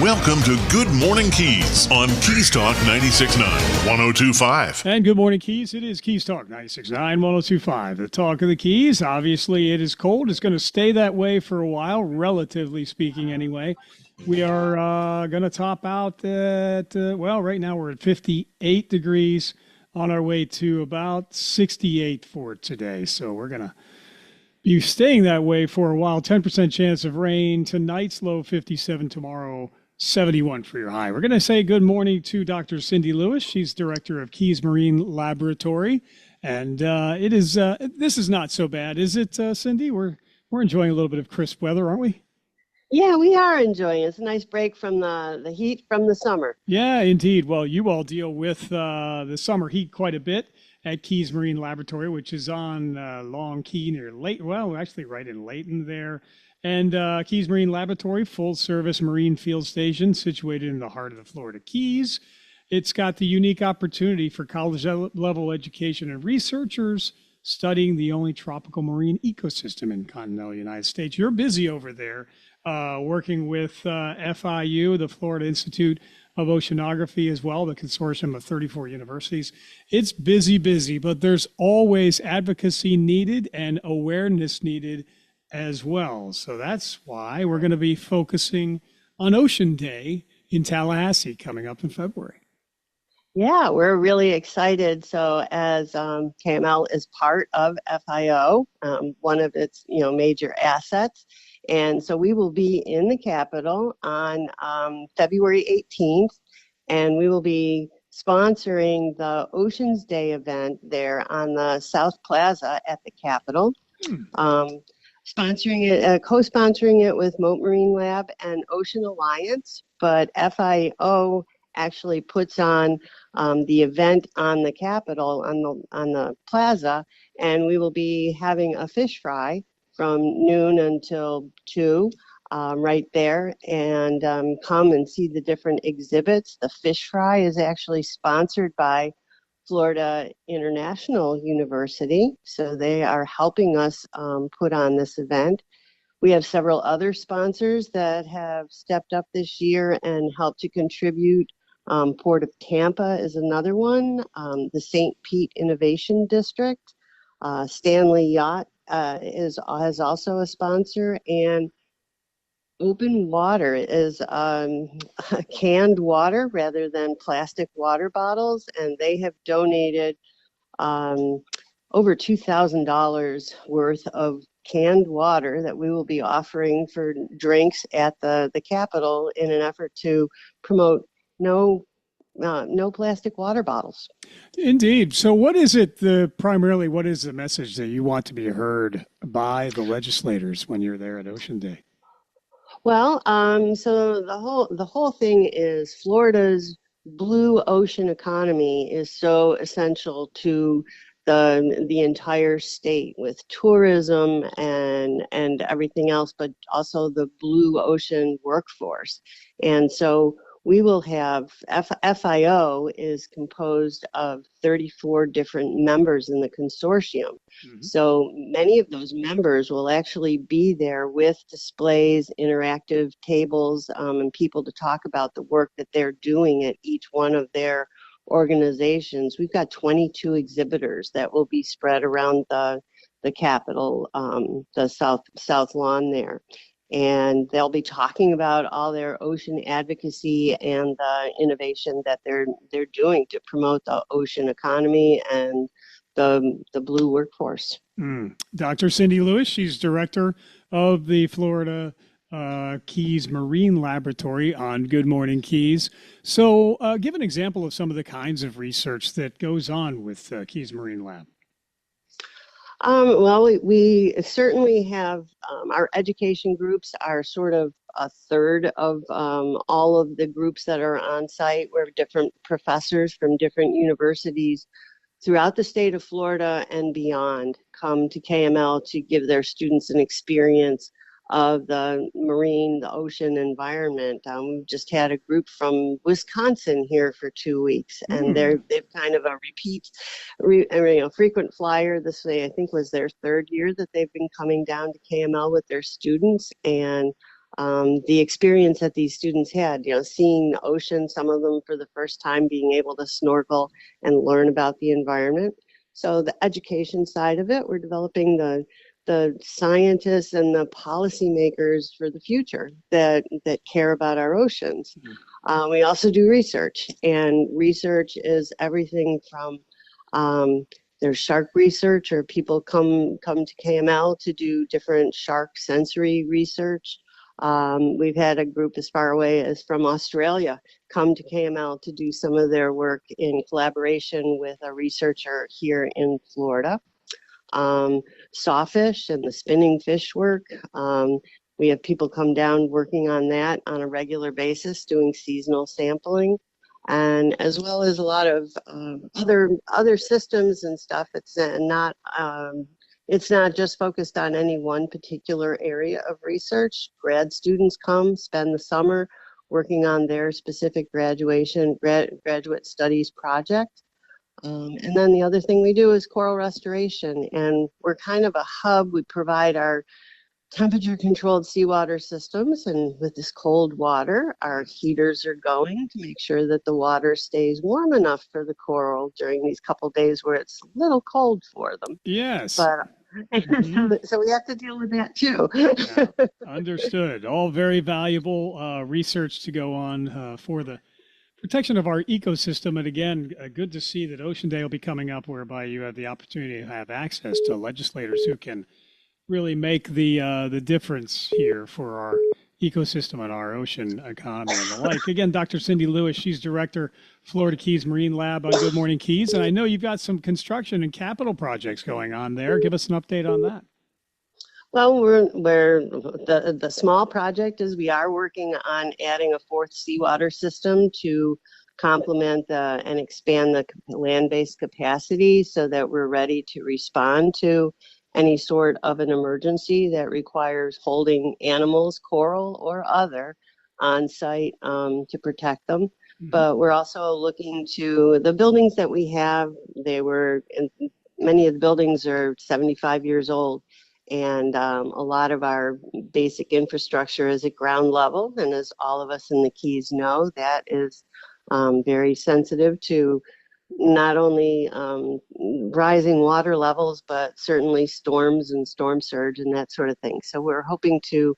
Welcome to Good Morning Keys on Keys Talk 96.9, 102.5. And good morning, Keys. It is Keys Talk 96.9, 102.5. The talk of the Keys. Obviously, it is cold. It's going to stay that way for a while, relatively speaking, anyway. We are going to top out at, right now we're at 58 degrees on our way to about 68 for today. So we're going to be staying that way for a while. 10% chance of rain. Tonight's low 57, tomorrow 71 for your high. We're going to say good morning to Dr. Cindy Lewis. She's director of Keys Marine Laboratory. And this is not so bad, is it, Cindy? We're enjoying a little bit of crisp weather, aren't we? Yeah, we are enjoying it. It's a nice break from the heat from the summer. Yeah, indeed. Well, you all deal with the summer heat quite a bit at Keys Marine Laboratory, which is on Long Key near Layton. Well, actually right in Layton there. And Keys Marine Laboratory, full-service marine field station situated in the heart of the Florida Keys. It's got the unique opportunity for college-level education and researchers studying the only tropical marine ecosystem in continental United States. You're busy over there working with FIU, the Florida Institute of Oceanography as well, the consortium of 34 universities. It's busy, but there's always advocacy needed and awareness needed as well. So that's why we're going to be focusing on Ocean Day in Tallahassee coming up in February. Yeah, we're really excited. So as KML is part of FIO, one of its major assets, and so we will be in the Capitol on February 18th, and we will be sponsoring the Oceans Day event there on the South Plaza at the Capitol. Co-sponsoring it with Mote Marine Lab and Ocean Alliance, but FIO actually puts on the event on the Capitol on the plaza, and we will be having a fish fry from noon until 2 right there, and come and see the different exhibits. The fish fry is actually sponsored by Florida International University, so they are helping us put on this event. We have several other sponsors that have stepped up this year and helped to contribute. Port of Tampa is another one, the St. Pete Innovation District, Stanley Yacht is also a sponsor, and Open Water is canned water rather than plastic water bottles, and they have donated over $2,000 worth of canned water that we will be offering for drinks at the Capitol in an effort to promote no plastic water bottles. Indeed. So what is it, primarily, what is the message that you want to be heard by the legislators when you're there at Ocean Day? Well, so the whole thing is Florida's blue ocean economy is so essential to the entire state with tourism and everything else, but also the blue ocean workforce. And so we will have FIO is composed of 34 different members in the consortium. Mm-hmm. So many of those members will actually be there with displays, interactive tables, and people to talk about the work that they're doing at each one of their organizations. We've got 22 exhibitors that will be spread around the Capitol, the south lawn there. And they'll be talking about all their ocean advocacy and the innovation that they're doing to promote the ocean economy and the blue workforce. Dr. Cindy Lewis, she's director of the Florida Keys Marine Laboratory on Good Morning Keys. So give an example of some of the kinds of research that goes on with Keys Marine Lab. Well, we certainly have our education groups are sort of a third of all of the groups that are on site, where different professors from different universities throughout the state of Florida and beyond come to KML to give their students an experience of the marine, the ocean environment. We've just had a group from Wisconsin here for 2 weeks, and they've kind of a frequent flyer. This way, I think, was their third year that they've been coming down to KML with their students, and the experience that these students had, seeing the ocean, some of them for the first time being able to snorkel and learn about the environment. So the education side of it, we're developing the scientists and the policymakers for the future that care about our oceans. We also do research, and research is everything from there's shark research, or people come to KML to do different shark sensory research. We've had a group as far away as from Australia come to KML to do some of their work in collaboration with a researcher here in Florida. Sawfish and the spinning fish work. We have people come down working on that on a regular basis, doing seasonal sampling, and as well as a lot of other systems and stuff. It's not just focused on any one particular area of research. Grad students come, spend the summer working on their specific graduate studies project. And then the other thing we do is coral restoration, and we're kind of a hub. We provide our temperature controlled seawater systems, and with this cold water, our heaters are going to make sure that the water stays warm enough for the coral during these couple days where it's a little cold for them. Yes. But so we have to deal with that too. Yeah, understood. All very valuable research to go on for the protection of our ecosystem. And again, good to see that Ocean Day will be coming up, whereby you have the opportunity to have access to legislators who can really make the difference here for our ecosystem and our ocean economy and the like. Again, Dr. Cindy Lewis, she's director, Florida Keys Marine Lab on Good Morning Keys. And I know you've got some construction and capital projects going on there. Give us an update on that. Well, the small project is we are working on adding a fourth seawater system to complement and expand the land-based capacity so that we're ready to respond to any sort of an emergency that requires holding animals, coral or other, on site to protect them. Mm-hmm. But we're also looking to the buildings that we have. Many of the buildings are 75 years old. And a lot of our basic infrastructure is at ground level. And as all of us in the Keys know, that is very sensitive to not only rising water levels, but certainly storms and storm surge and that sort of thing. So we're hoping to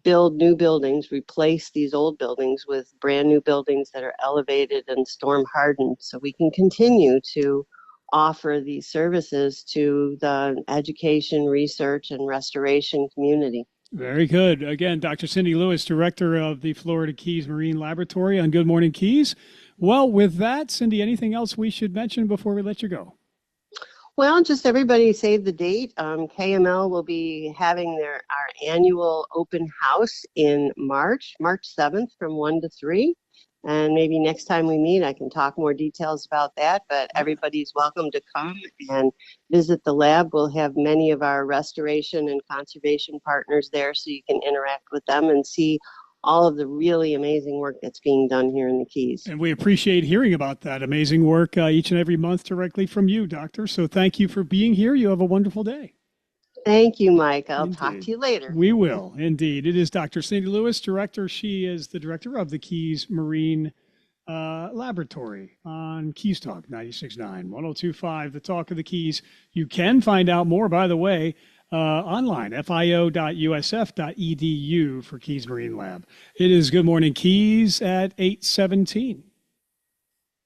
build new buildings, replace these old buildings with brand new buildings that are elevated and storm hardened, so we can continue to offer these services to the education, research, and restoration community. Very good. Again, Dr. Cindy Lewis, director of the Florida Keys Marine Laboratory on Good Morning Keys. Well, with that, Cindy, anything else we should mention before we let you go? Well, just everybody save the date. KML will be having our annual open house in March 7th from 1 to 3. And maybe next time we meet, I can talk more details about that, but everybody's welcome to come and visit the lab. We'll have many of our restoration and conservation partners there, so you can interact with them and see all of the really amazing work that's being done here in the Keys. And we appreciate hearing about that amazing work each and every month directly from you, Doctor. So thank you for being here. You have a wonderful day. Thank you, Mike. I'll Indeed. talk to you later. We will, indeed. It is Dr. Cindy Lewis, director. She is the director of the Keys Marine Laboratory on Keys Talk 96.9, 102.5, the Talk of the Keys. You can find out more, by the way, online, fio.usf.edu for Keys Marine Lab. It is Good Morning Keys at 8:17.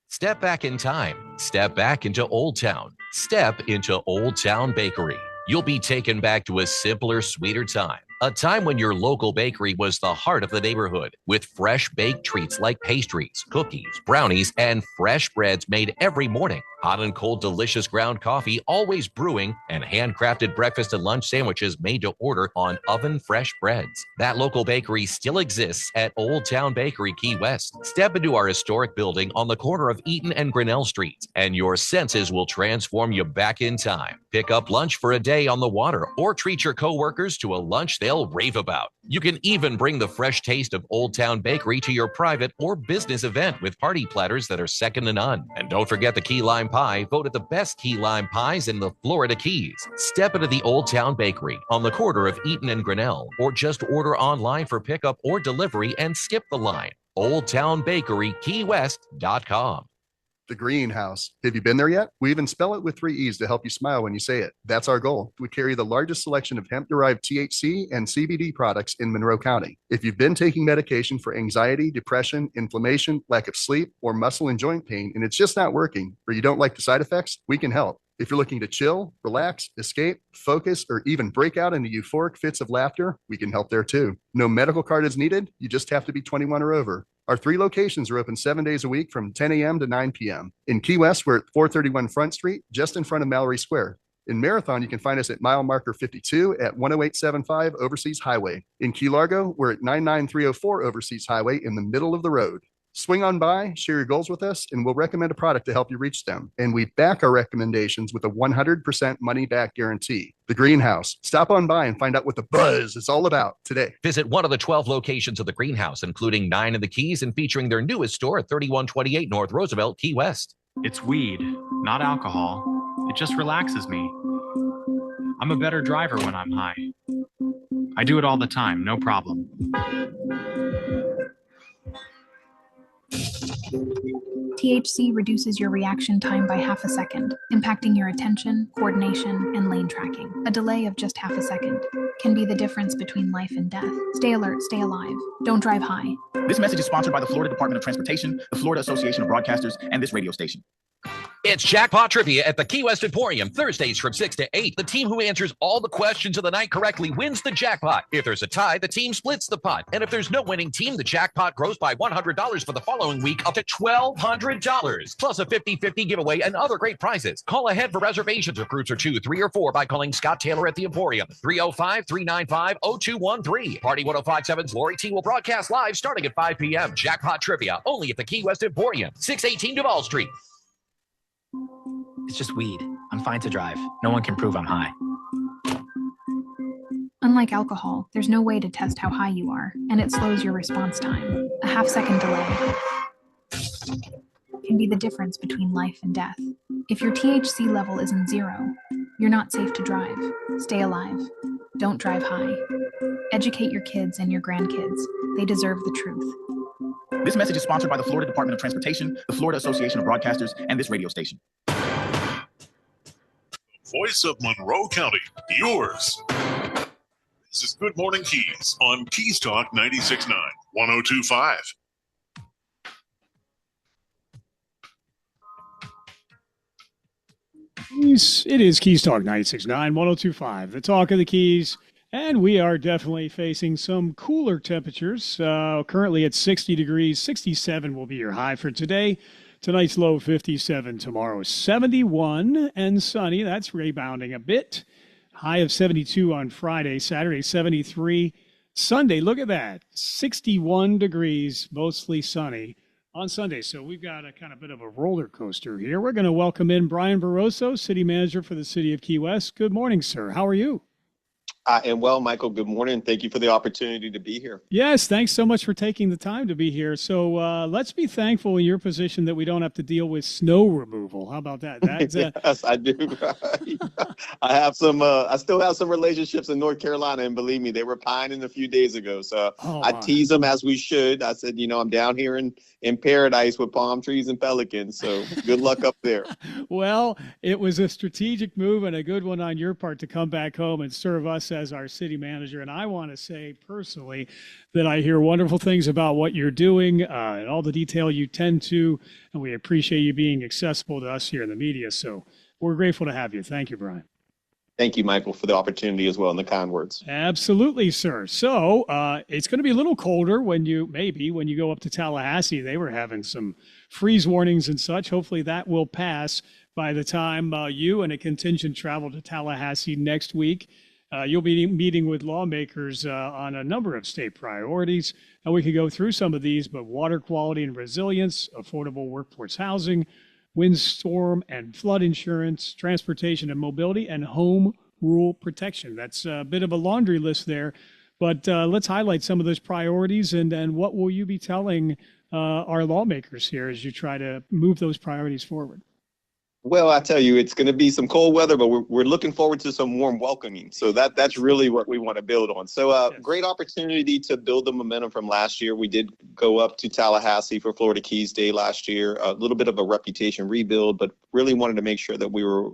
Step back in time. Step back into Old Town. Step into Old Town Bakery. You'll be taken back to a simpler, sweeter time. A time when your local bakery was the heart of the neighborhood, with fresh baked treats like pastries, cookies, brownies, and fresh breads made every morning. Hot and cold, delicious ground coffee always brewing, and handcrafted breakfast and lunch sandwiches made to order on oven-fresh breads. That local bakery still exists at Old Town Bakery, Key West. Step into our historic building on the corner of Eaton and Grinnell Streets, and your senses will transform you back in time. Pick up lunch for a day on the water, or treat your coworkers to a lunch there they'll rave about. You can even bring the fresh taste of Old Town Bakery to your private or business event with party platters that are second to none. And don't forget the key lime pie, voted the best key lime pies in the Florida Keys. Step into the Old Town Bakery on the corner of Eaton and Grinnell, or just order online for pickup or delivery and skip the line. Old Town Bakery, KeyWest.com. The Greenhouse. Have you been there yet? We even spell it with 3 E's to help you smile when you say it. That's our goal. We carry the largest selection of hemp-derived THC and CBD products in Monroe County. If you've been taking medication for anxiety, depression, inflammation, lack of sleep, or muscle and joint pain, and it's just not working, or you don't like the side effects, we can help. If you're looking to chill, relax, escape, focus, or even break out into euphoric fits of laughter, we can help there too. No medical card is needed. You just have to be 21 or over. Our 3 locations are open 7 days a week from 10 a.m. to 9 p.m. In Key West, we're at 431 Front Street, just in front of Mallory Square. In Marathon, you can find us at mile marker 52 at 10875 Overseas Highway. In Key Largo, we're at 99304 Overseas Highway in the middle of the road. Swing on by, share your goals with us, and we'll recommend a product to help you reach them. And we back our recommendations with a 100% money-back guarantee. The Greenhouse. Stop on by and find out what the buzz is all about today. Visit one of the 12 locations of the Greenhouse, including 9 in the Keys and featuring their newest store at 3128 North Roosevelt, Key West. It's weed, not alcohol. It just relaxes me. I'm a better driver when I'm high. I do it all the time, no problem. THC reduces your reaction time by half a second, impacting your attention, coordination, and lane tracking. A delay of just half a second can be the difference between life and death. Stay alert, stay alive. Don't drive high. This message is sponsored by the Florida Department of Transportation, the Florida Association of Broadcasters, and this radio station. It's Jackpot Trivia at the Key West Emporium, Thursdays from 6 to 8. The team who answers all the questions of the night correctly wins the jackpot. If there's a tie, the team splits the pot. And if there's no winning team, the jackpot grows by $100 for the following week, up to $1,200, plus a 50-50 giveaway and other great prizes. Call ahead for reservations of cruiser 2, 3, or 4 by calling Scott Taylor at the Emporium, 305-395-0213. Party 105.7's Lori T will broadcast live starting at 5 p.m. Jackpot Trivia, only at the Key West Emporium, 618 Duval Street. It's just weed. I'm fine to drive. No one can prove I'm high. Unlike alcohol, there's no way to test how high you are, and it slows your response time. A half-second delay can be the difference between life and death. If your THC level is in 0, you're not safe to drive. Stay alive. Don't drive high. Educate your kids and your grandkids. They deserve the truth. This message is sponsored by the Florida Department of Transportation, the Florida Association of Broadcasters, and this radio station. Voice of Monroe County, yours. This is Good Morning Keys on Keys Talk 96.9, 102.5. It is Keys Talk 96.9, 102.5, the talk of the Keys. And we are definitely facing some cooler temperatures. Currently at 60 degrees, 67 will be your high for today. Tonight's low 57, tomorrow 71 and sunny. That's rebounding a bit. High of 72 on Friday, Saturday 73. Sunday, look at that, 61 degrees, mostly sunny on Sunday. So we've got a kind of bit of a roller coaster here. We're going to welcome in Brian Barroso, City Manager for the City of Key West. Good morning, sir. How are you? I am well, Michael. Good morning. Thank you for the opportunity to be here. Yes, thanks so much for taking the time to be here. So let's be thankful in your position that we don't have to deal with snow removal. How about that? Yes, I do. I have some. I still have some relationships in North Carolina, and believe me, they were pining a few days ago. So I tease them as we should. I said, I'm down here in paradise with palm trees and pelicans. So good luck up there. Well, it was a strategic move and a good one on your part to come back home and serve us as our city manager. And I want to say personally that I hear wonderful things about what you're doing and all the detail you tend to, and we appreciate you being accessible to us here in the media. So we're grateful to have you. Thank you, Brian. Thank you, Michael, for the opportunity as well and the kind words. Absolutely, sir. So it's going to be a little colder when you go up to Tallahassee. They were having some freeze warnings and such. Hopefully that will pass by the time you and a contingent travel to Tallahassee next week. You'll be meeting with lawmakers on a number of state priorities, and we could go through some of these, but water quality and resilience, affordable workforce housing, windstorm and flood insurance, transportation and mobility, and home rule protection. That's a bit of a laundry list there. But let's highlight some of those priorities and what will you be telling our lawmakers here as you try to move those priorities forward? Well, I tell you, it's going to be some cold weather, but we're looking forward to some warm welcoming. So that's really what we want to build on. So Yes. Great opportunity to build the momentum from last year. We did go up to Tallahassee for Florida Keys Day last year, a little bit of a reputation rebuild, but really wanted to make sure that we were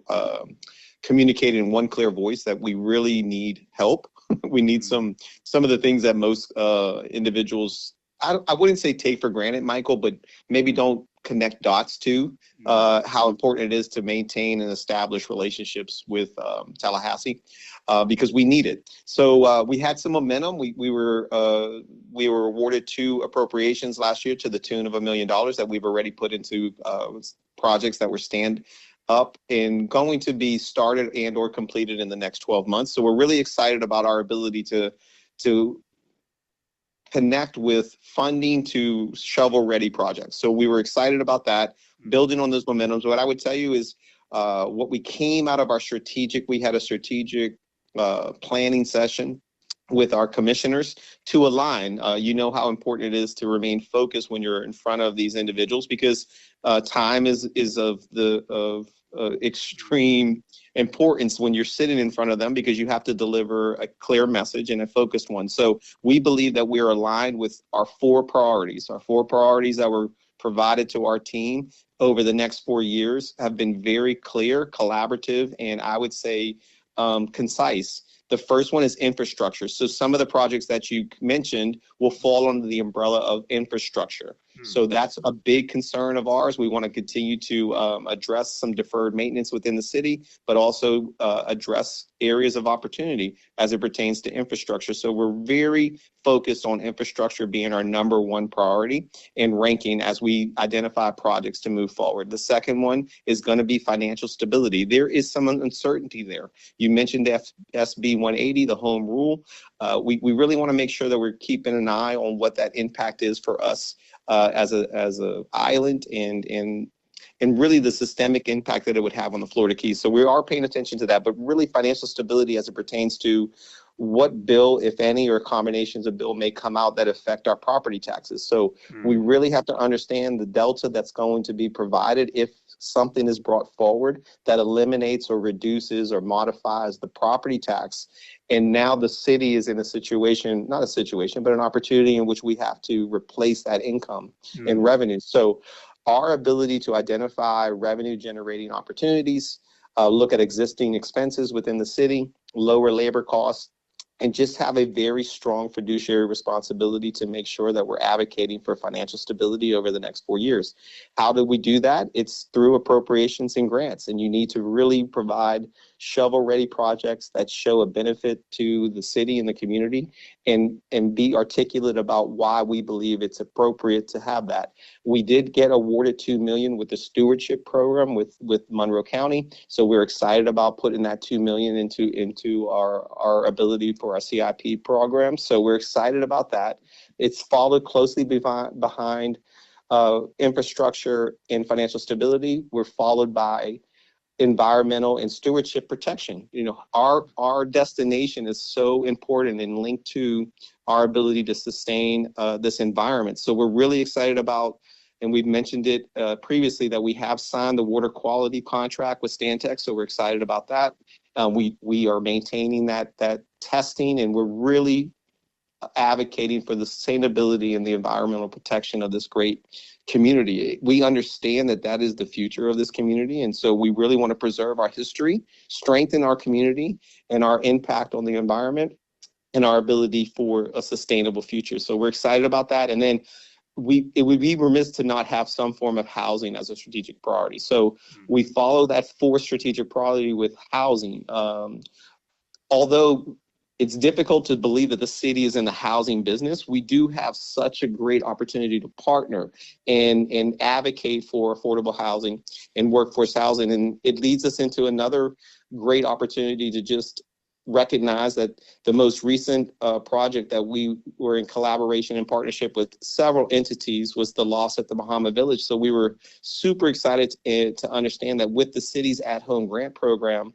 communicating in one clear voice that we really need help. We need some of the things that most individuals, I wouldn't say take for granted, Michael, but maybe don't connect dots to how important it is to maintain and establish relationships with Tallahassee because we need it. So we had some momentum. We were awarded 2 appropriations last year to the tune of $1 million that we've already put into projects that were stand up and going to be started and or completed in the next 12 months. So we're really excited about our ability to connect with funding to shovel-ready projects. So we were excited about that, building on those momentums. What I would tell you is what we came out of we had a strategic planning session with our commissioners to align. You know how important it is to remain focused when you're in front of these individuals because time is of extreme importance when you're sitting in front of them because you have to deliver a clear message and a focused one. So we believe that we're aligned with our 4 priorities. Our 4 priorities that were provided to our team over the next 4 years have been very clear, collaborative, and I would say concise. The first one is infrastructure. So some of the projects that you mentioned will fall under the umbrella of infrastructure. So that's a big concern of ours. We want to continue to address some deferred maintenance within the city, but also address areas of opportunity as it pertains to infrastructure. So we're very focused on infrastructure being our number 1 priority and ranking as we identify projects to move forward. The second one is going to be financial stability. There is some uncertainty there. You mentioned SB 180, the home rule. We really want to make sure that we're keeping an eye on what that impact is for us as a island and really the systemic impact that it would have on the Florida Keys. So we are paying attention to that, but really financial stability as it pertains to what bill, if any, or combinations of bill may come out that affect our property taxes. So we really have to understand the delta that's going to be provided if something is brought forward that eliminates or reduces or modifies the property tax. And now the city is in a situation, not a situation, but an opportunity in which we have to replace that income and revenue. So our ability to identify revenue generating opportunities, look at existing expenses within the city, lower labor costs, and just have a very strong fiduciary responsibility to make sure that we're advocating for financial stability over the next 4 years. How do we do that? It's through appropriations and grants, and you need to really provide shovel-ready projects that show a benefit to the city and the community and be articulate about why we believe it's appropriate to have that. We did get awarded $2 million with the stewardship program with Monroe County, so we're excited about putting that $2 million into our ability for our CIP program. So we're excited about that. It's followed closely behind infrastructure and financial stability. We're followed by environmental and stewardship protection. You know, our destination is so important and linked to our ability to sustain this environment. So we're really excited about, and we've mentioned it previously, that we have signed the water quality contract with Stantec. So we're excited about that. We are maintaining that testing, and we're really advocating for the sustainability and the environmental protection of this great community. We understand that is the future of this community, and so we really want to preserve our history, strengthen our community and our impact on the environment, and our ability for a sustainable future. So we're excited about that. And then it would be remiss to not have some form of housing as a strategic priority. So we follow that 4th strategic priority with housing. Although it's difficult to believe that the city is in the housing business, we do have such a great opportunity to partner and advocate for affordable housing and workforce housing. And it leads us into another great opportunity to just recognize that the most recent project that we were in collaboration and partnership with several entities was the loss at the Bahama Village. So we were super excited to understand that with the city's at-home grant program,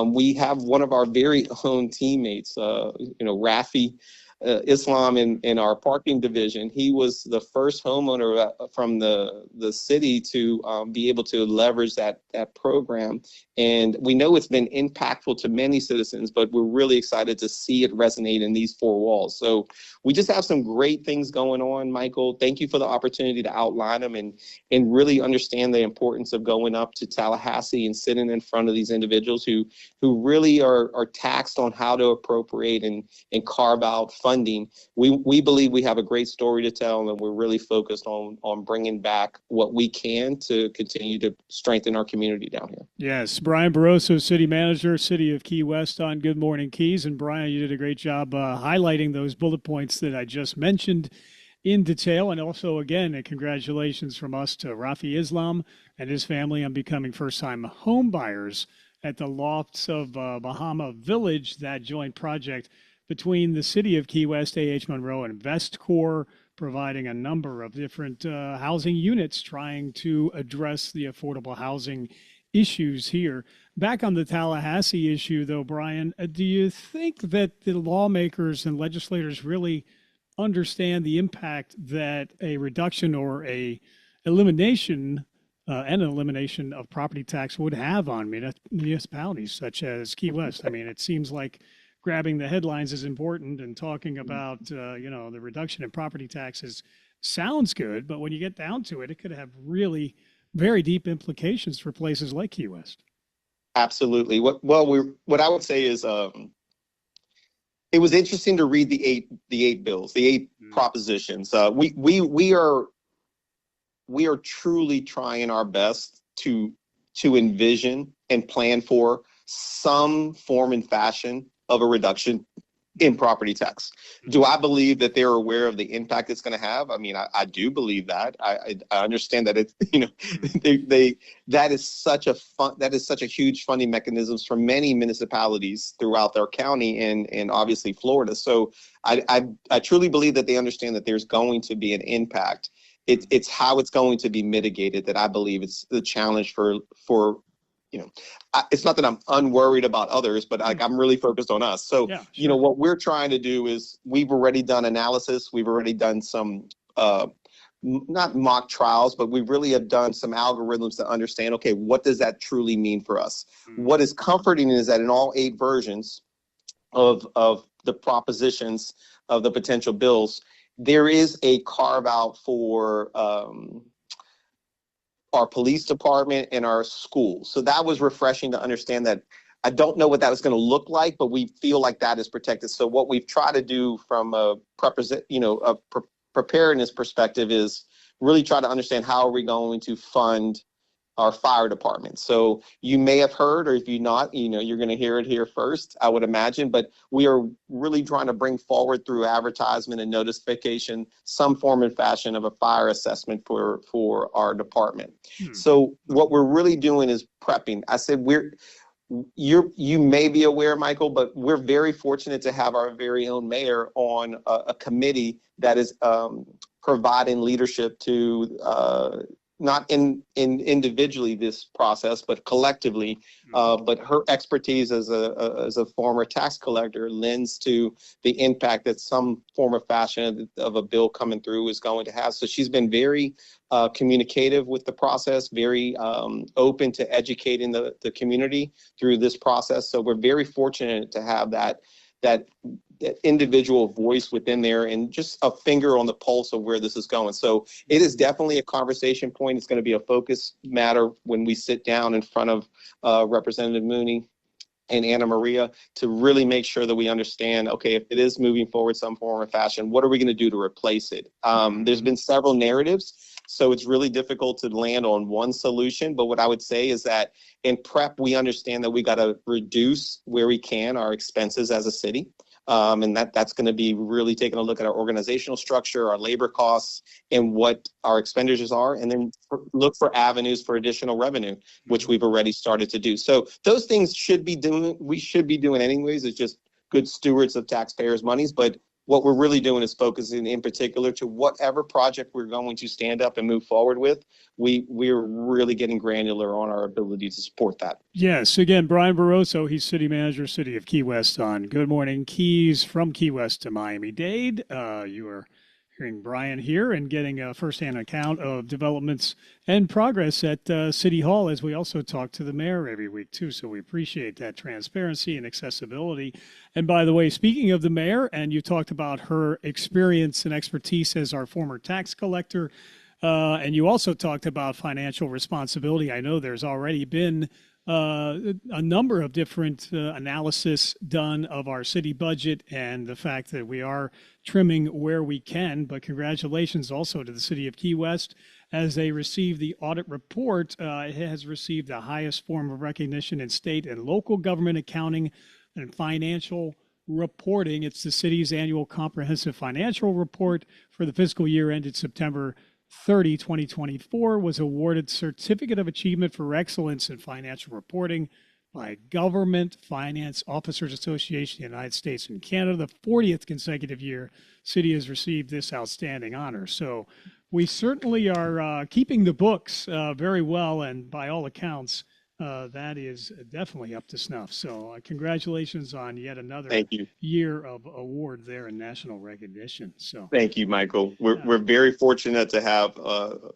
we have one of our very own teammates, Rafi Islam in our parking division. He was the first homeowner from the city to be able to leverage that program. And we know it's been impactful to many citizens, but we're really excited to see it resonate in these four walls. So we just have some great things going on, Michael. Thank you for the opportunity to outline them and really understand the importance of going up to Tallahassee and sitting in front of these individuals who really are taxed on how to appropriate and carve out funding. We believe we have a great story to tell, and we're really focused on bringing back what we can to continue to strengthen our community down here. Yes, Brian Barroso, City Manager, City of Key West on Good Morning Keys. And Brian, you did a great job highlighting those bullet points that I just mentioned in detail. And also, again, congratulations from us to Rafi Islam and his family on becoming first-time home buyers at the Lofts of Bahama Village, that joint project between the City of Key West, A.H. Monroe, and Vestcor, providing a number of different housing units trying to address the affordable housing issues here. Back on the Tallahassee issue, though, Brian, do you think that the lawmakers and legislators really understand the impact that a reduction or a elimination of property tax would have on municipalities such as Key West? I mean, it seems like grabbing the headlines is important, and talking about the reduction in property taxes sounds good, but when you get down to it, it could have really very deep implications for places like Key West. Absolutely. What I would say is it was interesting to read the eight bills, the eight propositions. We are truly trying our best to envision and plan for some form and fashion of a reduction in property tax. Do I believe that they're aware of the impact it's going to have? I mean, I do believe that. I understand that it's, that is such a huge funding mechanisms for many municipalities throughout their county and obviously Florida. So I truly believe that they understand that there's going to be an impact. It's how it's going to be mitigated that I believe it's the challenge for it's not that I'm unworried about others, but I'm really focused on us. So, yeah, sure. What we're trying to do is we've already done analysis. We've already done some, not mock trials, but we really have done some algorithms to understand, okay, what does that truly mean for us? What is comforting is that in all 8 versions of the propositions of the potential bills, there is a carve out for, our police department and our schools. So that was refreshing to understand that. I don't know what that was going to look like, but we feel like that is protected. So what we've tried to do from a preparedness perspective is really try to understand how are we going to fund our fire department. So you may have heard, or if you're not, you're going to hear it here first, I would imagine, but we are really trying to bring forward through advertisement and notification some form and fashion of a fire assessment for our department. So what we're really doing is prepping. I said you may be aware, Michael, but we're very fortunate to have our very own mayor on a committee that is providing leadership to not in individually this process, but collectively. But her expertise as a former tax collector lends to the impact that some form of fashion of a bill coming through is going to have. So she's been very communicative with the process, very open to educating the community through this process. So we're very fortunate to have that individual voice within there and just a finger on the pulse of where this is going. So it is definitely a conversation point. It's going to be a focus matter when we sit down in front of Representative Mooney and Anna Maria to really make sure that we understand, okay, if it is moving forward some form or fashion, what are we going to do to replace it? There's been several narratives, so it's really difficult to land on one solution. But what I would say is that in prep, we understand that we got to reduce where we can our expenses as a city. And that's going to be really taking a look at our organizational structure, our labor costs, and what our expenditures are, and then look for avenues for additional revenue, which we've already started to do. So those things we should be doing anyways. It's just good stewards of taxpayers' monies, but what we're really doing is focusing in particular to whatever project we're going to stand up and move forward with. We're really getting granular on our ability to support that. Yes. Again, Brian Barroso, he's city manager, City of Key West on Good Morning Keys from Key West to Miami-Dade. You are hearing Brian here and getting a firsthand account of developments and progress at City Hall, as we also talk to the mayor every week too. So we appreciate that transparency and accessibility. And by the way, speaking of the mayor, and you talked about her experience and expertise as our former tax collector, and you also talked about financial responsibility. I know there's already been a number of different analysis done of our city budget and the fact that we are trimming where we can. But congratulations also to the City of Key West as they receive the audit report. It has received the highest form of recognition in state and local government accounting and financial reporting. It's the city's annual comprehensive financial report for the fiscal year ended September 30, 2024, was awarded Certificate of Achievement for Excellence in Financial Reporting by Government Finance Officers Association of the United States and Canada. The 40th consecutive year city has received this outstanding honor. So we certainly are keeping the books very well, and by all accounts, that is definitely up to snuff. So congratulations on yet another year of award there and national recognition. So thank you, Michael. We're very fortunate to have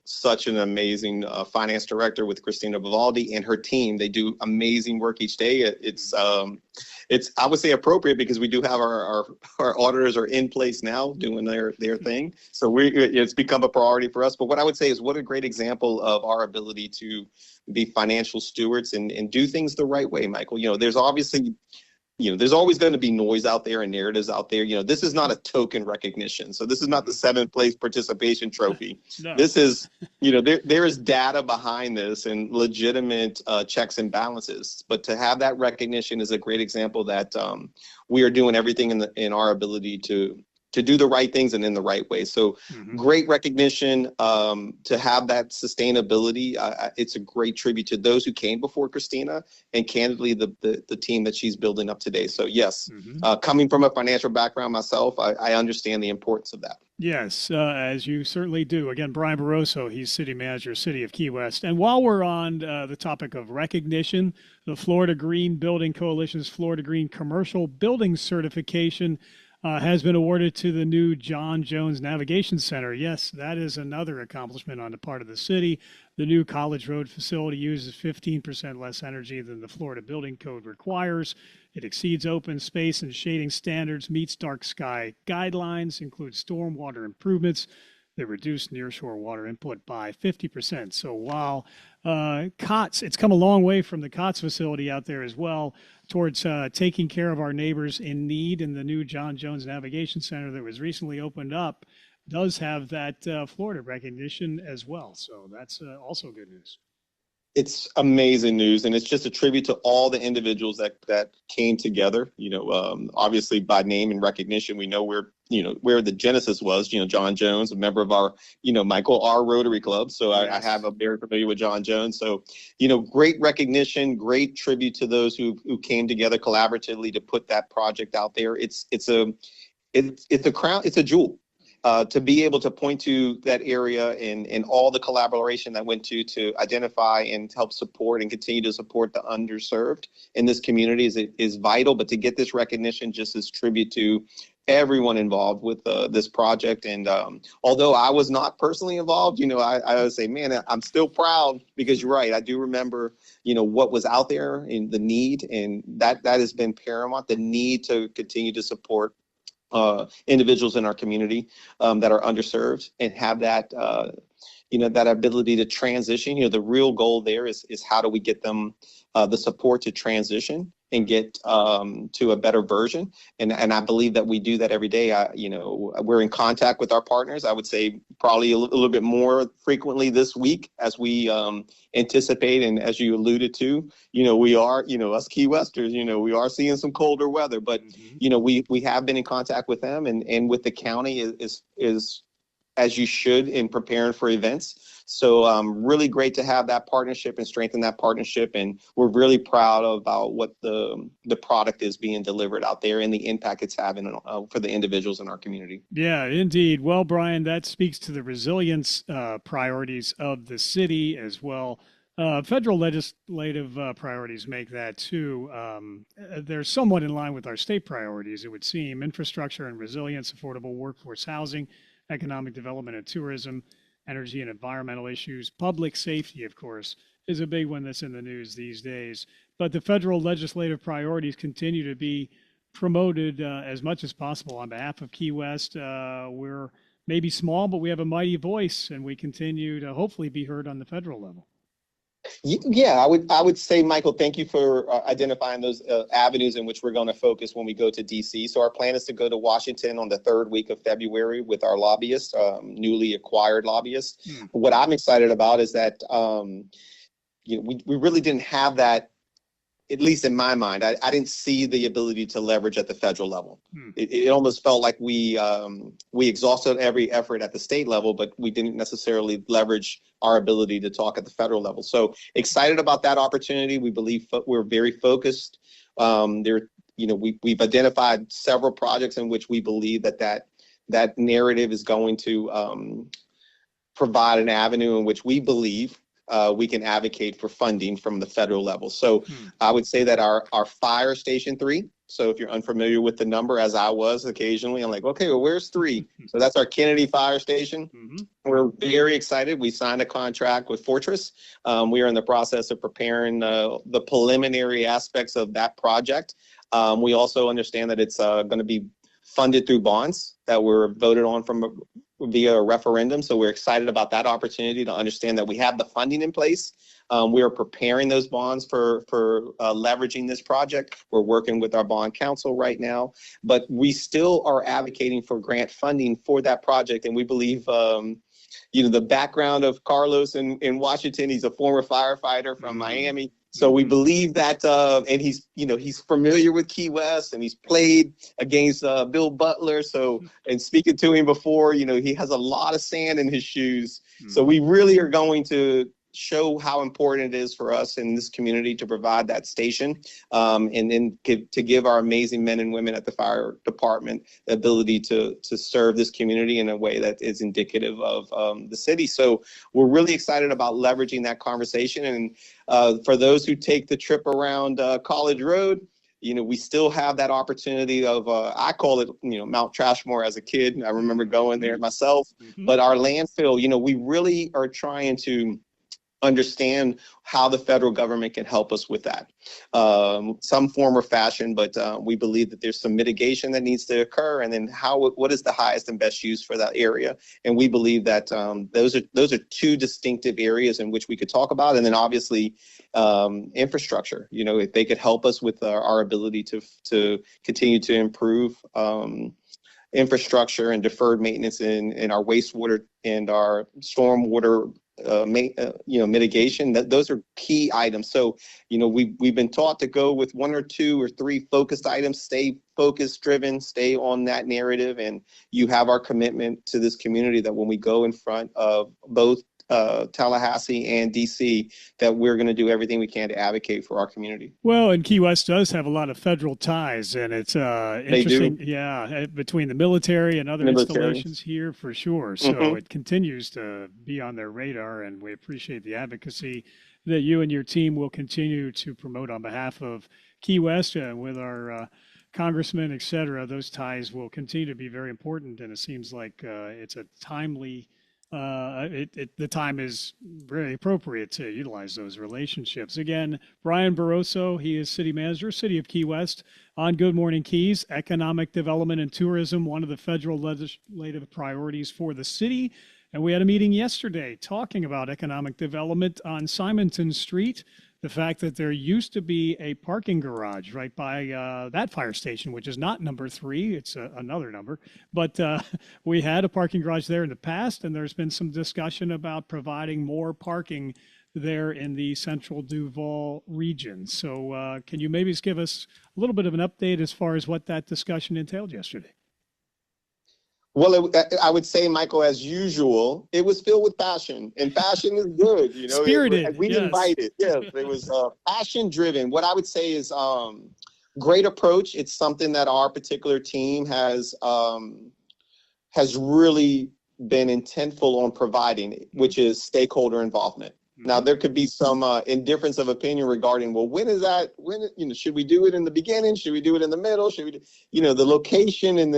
such an amazing finance director with Christina Vivaldi and her team. They do amazing work each day. It's I would say appropriate because we do have our auditors are in place now doing their thing. So it's become a priority for us. But what I would say is what a great example of our ability to be financial stewards and do things the right way, Michael. There's obviously, there's always going to be noise out there and narratives out there. This is not a token recognition. So this is not the 7th place participation trophy. No. This is, there is data behind this and legitimate checks and balances. But to have that recognition is a great example that we are doing everything in our ability to do the right things and in the right way. So great recognition to have that sustainability. It's a great tribute to those who came before Christina and candidly the team that she's building up today. So yes, coming from a financial background myself, I understand the importance of that. Yes, as you certainly do. Again, Brian Barroso, he's city manager, City of Key West. And while we're on the topic of recognition, the Florida Green Building Coalition's Florida Green Commercial Building Certification has been awarded to the new John Jones Navigation Center. Yes, that is another accomplishment on the part of the city. The new College Road facility uses 15% less energy than the Florida Building Code requires. It exceeds open space and shading standards, meets dark sky guidelines, includes stormwater improvements that reduce nearshore water input by 50%. So while COTS, it's come a long way from the COTS facility out there as well towards taking care of our neighbors in need, and the new John Jones Navigation Center that was recently opened up does have that Florida recognition as well. So that's also good news. It's amazing news, and it's just a tribute to all the individuals that came together. Obviously by name and recognition, we know where the genesis was. John Jones, a member of our, Michael, our Rotary Club. So I have a very familiar with John Jones. So, great recognition, great tribute to those who came together collaboratively to put that project out there. It's a crown, it's a jewel. To be able to point to that area and all the collaboration that went to identify and help support and continue to support the underserved in this community is vital. But to get this recognition just as tribute to everyone involved with this project. And although I was not personally involved, I would say, man, I'm still proud because you're right. I do remember, what was out there and the need, and that has been paramount, the need to continue to support individuals in our community that are underserved and have that, that ability to transition. The real goal there is how do we get them the support to transition and get to a better version. And I believe that we do that every day. We're in contact with our partners. I would say probably a little bit more frequently this week as we anticipate. And as you alluded to, we are, us Key Westers, we are seeing some colder weather, but, we have been in contact with them and with the county is as you should in preparing for events. So really great to have that partnership and strengthen that partnership. And we're really proud about what the product is being delivered out there and the impact it's having for the individuals in our community. Yeah, indeed. Well, Brian, that speaks to the resilience priorities of the city as well. Federal legislative priorities make that too. They're somewhat in line with our state priorities, it would seem. Infrastructure and resilience, affordable workforce housing, economic development and tourism, energy and environmental issues, public safety, of course, is a big one that's in the news these days. But the federal legislative priorities continue to be promoted as much as possible on behalf of Key West. We're maybe small, but we have a mighty voice, and we continue to hopefully be heard on the federal level. Yeah, I would say, Michael, thank you for identifying those avenues in which we're going to focus when we go to DC. So our plan is to go to Washington on the third week of February with our lobbyists, newly acquired lobbyists. What I'm excited about is that we really didn't have that, at least in my mind. I didn't see the ability to leverage at the federal level. It almost felt like we exhausted every effort at the state level, but we didn't necessarily leverage our ability to talk at the federal level. So excited about that opportunity. We believe we're very focused. We've identified several projects in which we believe that narrative is going to provide an avenue in which we believe we can advocate for funding from the federal level. So I would say that our Fire Station 3, so if you're unfamiliar with the number, as I was occasionally, I'm like, okay, well, where's 3? So that's our Kennedy Fire Station. We're very excited. We signed a contract with Fortress. We are in the process of preparing the preliminary aspects of that project. We also understand that it's going to be funded through bonds that were voted on via a referendum. So we're excited about that opportunity to understand that we have the funding in place. We are preparing those bonds for leveraging this project. We're working with our bond counsel right now, but we still are advocating for grant funding for that project. And we believe, the background of Carlos in Washington, he's a former firefighter from Miami. So we believe that, and he's familiar with Key West, and he's played against Bill Butler. So, and speaking to him before, he has a lot of sand in his shoes. So we really are going to show how important it is for us in this community to provide that station, and then to give our amazing men and women at the fire department the ability to serve this community in a way that is indicative of the city. So we're really excited about leveraging that conversation. And for those who take the trip around College Road, we still have that opportunity of, I call it, Mount Trashmore as a kid. I remember going there myself, but our landfill, we really are trying to understand how the federal government can help us with that, some form or fashion, but we believe that there's some mitigation that needs to occur, and then what is the highest and best use for that area. And we believe that those are two distinctive areas in which we could talk about. And then obviously infrastructure, if they could help us with our ability to continue to improve infrastructure and deferred maintenance in our wastewater and our stormwater mitigation, those are key items. So, we've been taught to go with 1 or 2 or 3 focused items, stay focus driven, stay on that narrative. And you have our commitment to this community that when we go in front of both Tallahassee and DC, that we're going to do everything we can to advocate for our community. Well, and Key West does have a lot of federal ties, and it's interesting, between the military and other installations here for sure. So it continues to be on their radar, and we appreciate the advocacy that you and your team will continue to promote on behalf of Key West with our congressmen, et cetera. Those ties will continue to be very important, and it seems like it's a timely the time is very appropriate to utilize those relationships. Again, Brian Barroso, he is city manager, City of Key West, on Good Morning Keys. Economic development and tourism, one of the federal legislative priorities for the city. And we had a meeting yesterday talking about economic development on Simonton Street. The fact that there used to be a parking garage right by that fire station, which is not number 3, it's another number. But we had a parking garage there in the past, and there's been some discussion about providing more parking there in the central Duval region. So can you maybe just give us a little bit of an update as far as what that discussion entailed yesterday? Well, I would say, Michael, as usual, it was filled with passion, and passion is good. Spirited. We yes. invited. Yes, it was passion driven. What I would say is great approach. It's something that our particular team has really been intentful on providing, which is stakeholder involvement. Now, there could be some indifference of opinion regarding, well, when is that? When should we do it in the beginning? Should we do it in the middle? Should we, the location in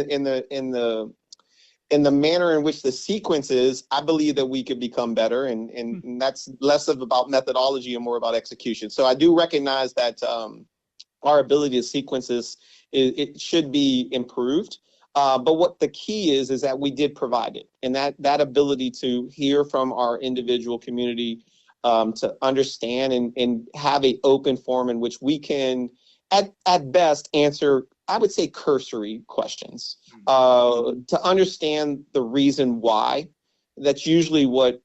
the manner in which the sequence is? I believe that we could become better, and that's less about methodology and more about execution. So I do recognize that our ability to sequence this, it should be improved. But what the key is that we did provide it, and that ability to hear from our individual community, to understand and have an open forum in which we can, at best, answer, I would say, cursory questions, to understand the reason why. That's usually what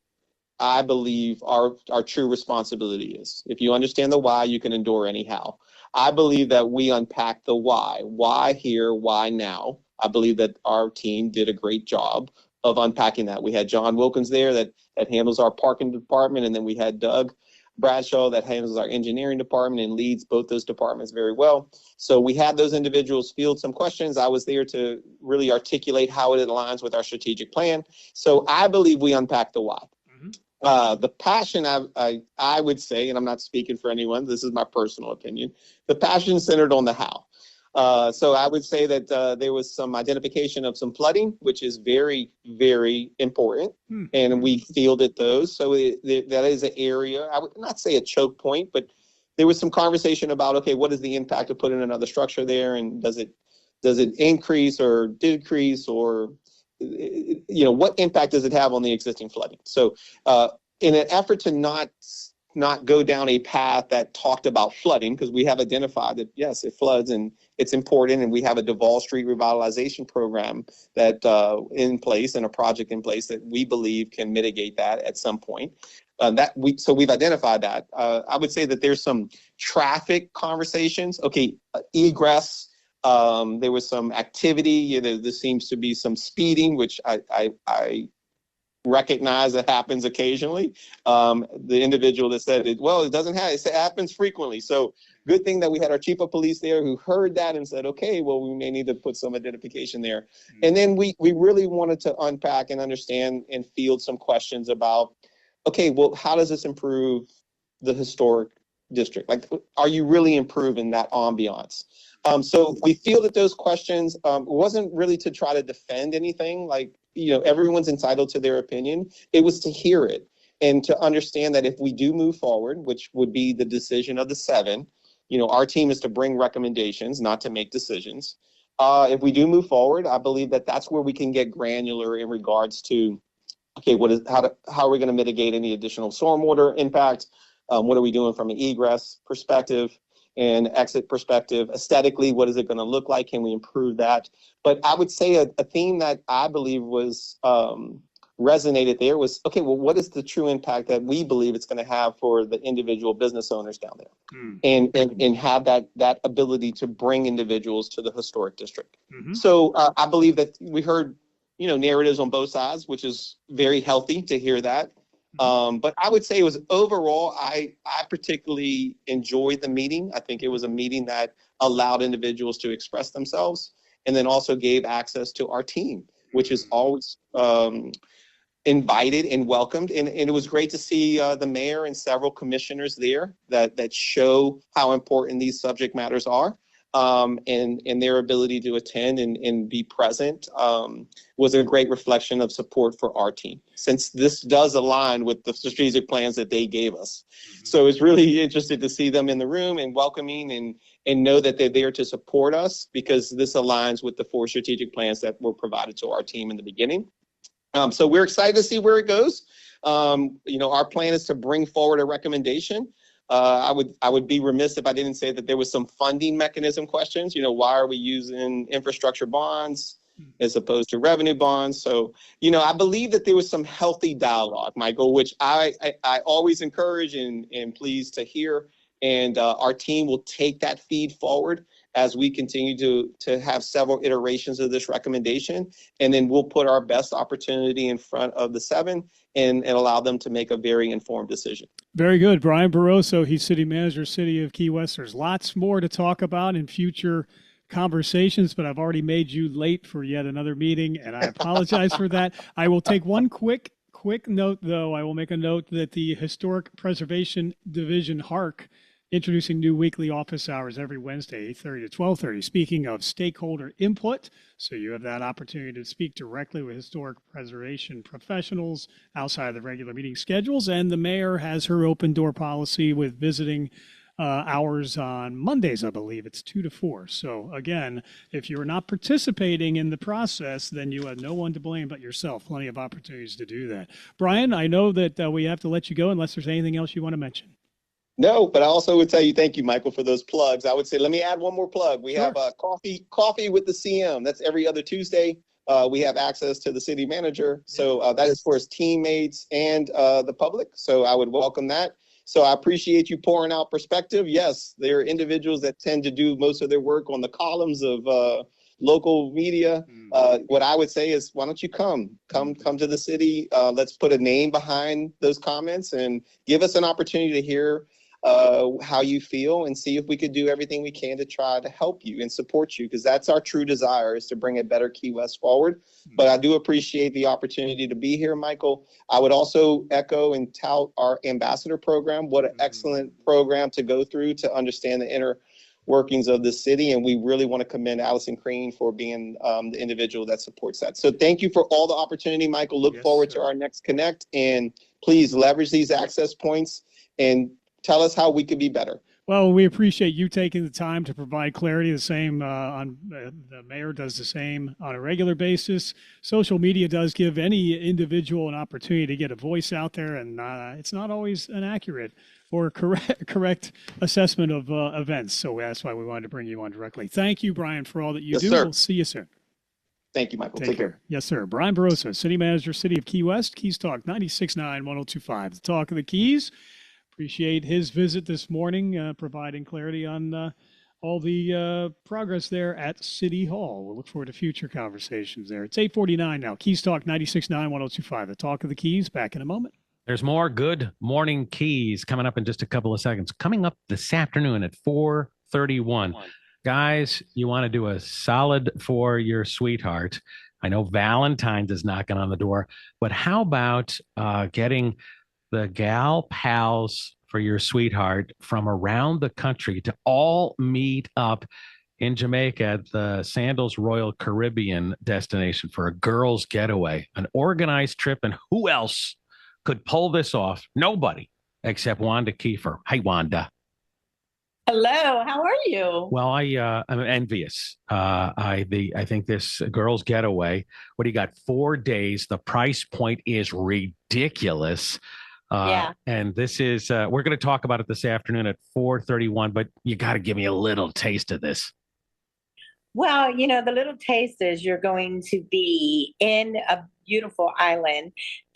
I believe our true responsibility is. If you understand the why, you can endure anyhow. I believe that we unpack the why. Why here? Why now? I believe that our team did a great job of unpacking that. We had John Wilkins there that handles our parking department, and then we had Doug Bradshaw that handles our engineering department and leads both those departments very well. So we had those individuals field some questions. I was there to really articulate how it aligns with our strategic plan. So I believe we unpacked the why. The passion, I would say, and I'm not speaking for anyone, this is my personal opinion, the passion centered on the how. So I would say that there was some identification of some flooding, which is very, very important, and we fielded those. So that is an area, I would not say a choke point, but there was some conversation about, okay, what is the impact of putting another structure there, and does it increase or decrease, or what impact does it have on the existing flooding? So in an effort to not go down a path that talked about flooding, because we have identified that, yes, it floods and it's important, and we have a Duval Street revitalization program that in place, and a project in place that we believe can mitigate that at some point. So we've identified that. I would say that there's some traffic conversations. Okay, egress. There was some activity. There seems to be some speeding, which I recognize that happens occasionally. The individual that said it doesn't happen. It happens frequently. So good thing that we had our chief of police there who heard that and said, okay, well, we may need to put some identification there. And then we really wanted to unpack and understand and field some questions about, okay, well, how does this improve the historic district? Like, are you really improving that ambiance? So we fielded those questions. It wasn't really to try to defend anything. Like, everyone's entitled to their opinion. It was to hear it and to understand that if we do move forward, which would be the decision of the 7, our team is to bring recommendations, not to make decisions. If we do move forward, I believe that that's where we can get granular in regards to, okay, how are we going to mitigate any additional stormwater impact? What are we doing from an egress perspective and exit perspective? Aesthetically, what is it going to look like? Can we improve that? But I would say a theme that I believe was resonated there was, okay, well, what is the true impact that we believe it's going to have for the individual business owners down there, and have that ability to bring individuals to the historic district. So I believe that we heard, narratives on both sides, which is very healthy to hear that. But I would say it was overall, I particularly enjoyed the meeting. I think it was a meeting that allowed individuals to express themselves, and then also gave access to our team, which is always invited and welcomed. And it was great to see the mayor and several commissioners there that show how important these subject matters are. And their ability to attend and be present was a great reflection of support for our team, since this does align with the strategic plans that they gave us. So it's really interesting to see them in the room and welcoming, and know that they're there to support us, because this aligns with the 4 strategic plans that were provided to our team in the beginning. So we're excited to see where it goes. Our plan is to bring forward a recommendation. I would be remiss if I didn't say that there was some funding mechanism questions. Why are we using infrastructure bonds as opposed to revenue bonds? So, I believe that there was some healthy dialogue, Michael, which I always encourage and pleased to hear. And our team will take that feed forward as we continue to have several iterations of this recommendation. And then we'll put our best opportunity in front of the 7 and allow them to make a very informed decision. Very good. Brian Barroso, he's city manager, City of Key West. There's lots more to talk about in future conversations, but I've already made you late for yet another meeting, and I apologize for that. I will take one quick note, though. I will make a note that the Historic Preservation Division, HARC, introducing new weekly office hours every Wednesday, 8:30 to 12:30. Speaking of stakeholder input, so you have that opportunity to speak directly with historic preservation professionals outside of the regular meeting schedules. And the mayor has her open door policy with visiting hours on Mondays, I believe. It's 2 to 4. So again, if you're not participating in the process, then you have no one to blame but yourself. Plenty of opportunities to do that. Brian, I know that we have to let you go unless there's anything else you want to mention. No, but I also would tell you, thank you, Michael, for those plugs. I would say, let me add one more plug. We have coffee with the CM. That's every other Tuesday. We have access to the city manager. So that is for his teammates and the public. So I would welcome that. So I appreciate you pouring out perspective. Yes, there are individuals that tend to do most of their work on the columns of local media. What I would say is, why don't you come to the city? Let's put a name behind those comments and give us an opportunity to hear how you feel and see if we could do everything we can to try to help you and support you, because that's our true desire, is to bring a better Key West forward. But I do appreciate the opportunity to be here, Michael. I would also echo and tout our ambassador program. What an excellent program to go through to understand the inner workings of the city. And we really want to commend Allison Crane for being the individual that supports that. So thank you for all the opportunity, Michael. Look forward to our next connect, and please leverage these access points and tell us how we could be better. Well, we appreciate you taking the time to provide clarity. The same the mayor does the same on a regular basis. Social media does give any individual an opportunity to get a voice out there, and it's not always an accurate or correct assessment of events. So that's why we wanted to bring you on directly. Thank you, Brian, for all that you do. Sir. We'll see you soon. Thank you, Michael. Take care. Yes, sir. Brian Barroso, City Manager, City of Key West, Keys Talk 96.9, 102.5. The Talk of the Keys. Appreciate his visit this morning, providing clarity on all the progress there at City Hall. We'll look forward to future conversations there. It's 8:49 now. Keys Talk 96.9, 102.5. The Talk of the Keys. Back in a moment. There's more Good Morning Keys coming up in just a couple of seconds. Coming up this afternoon at 4:31. Guys, you want to do a solid for your sweetheart. I know Valentine's is knocking on the door, but how about getting the gal pals for your sweetheart from around the country to all meet up in Jamaica at the Sandals Royal Caribbean destination for a girls' getaway, an organized trip. And who else could pull this off? Nobody except Wanda Kiefer. Hi, Wanda. Hello, how are you? Well, I'm envious. I think this girls' getaway, what do you got? 4 days. The price point is ridiculous. And this is, we're going to talk about it this afternoon at 4:31, but you got to give me a little taste of this. Well, the little taste is you're going to be in a beautiful island,